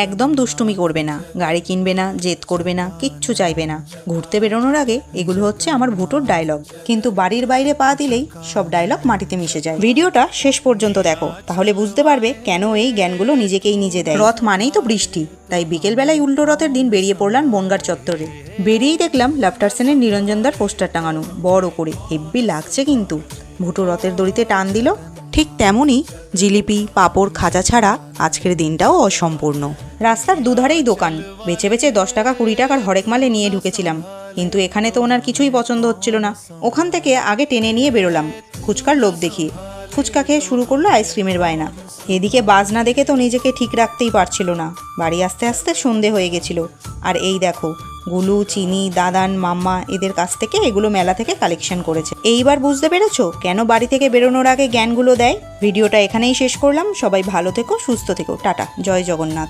একদম দুষ্টুমি করবে না, গাড়ি কিনবে না, জেদ করবে না, কিচ্ছু চাইবে না। ঘুরতে বেরোনোর আগে এগুলো হচ্ছে আমার ভুটোর ডায়লগ, কিন্তু বাড়ির বাইরে পা দিলেই সব ডায়লগ মাটিতে মিশে যায়। ভিডিওটা শেষ পর্যন্ত দেখো, তাহলে বুঝতে পারবে কেন এই জ্ঞানগুলো নিজেকেই নিজে দেয়। রথ মানেই তো বৃষ্টি, তাই বিকেলবেলায় উল্টো রথের দিন বেরিয়ে পড়লাম বনগাঁ চত্বরে। বেরিয়েই দেখলাম লাফটার সেনের নিরঞ্জনদার পোস্টার টাঙানো বড় করে, হেব্বি লাগছে কিন্তু। ভুটো রথের দড়িতে টান দিল, ঠিক তেমনই জিলিপি, পাঁপড়, খাজা ছাড়া আজকের দিনটাও অসম্পূর্ণ। রাস্তার দুধারেই দোকান, বেছে বেছে 10 টাকা 20 টাকার হরেক মালে নিয়ে ঢুকেছিলাম, কিন্তু এখানে তো ওনার কিছুই পছন্দ হচ্ছিল না। ওখান থেকে আগে টেনে নিয়ে বেরোলাম ফুচকার লোভ দেখিয়ে। ফুচকা খেয়ে শুরু করলো আইসক্রিমের বায়না। এদিকে বাজ না দেখে তো নিজেকে ঠিক রাখতেই পারছিল না। বাড়ি আসতে আসতে সন্ধে হয়ে গেছিল। আর এই দেখো, গুলু, চিনি, দাদান, মাম্মা এদের কাছ থেকে এগুলো মেলা থেকে কালেকশন করেছে। এইবার বুঝতে পেরেছো কেন বাড়ি থেকে বেরোনোর আগে জ্ঞানগুলো দেয়। ভিডিওটা এখানেই শেষ করলাম। সবাই ভালো থেকো, সুস্থ থেকো, টাটা, জয় জগন্নাথ।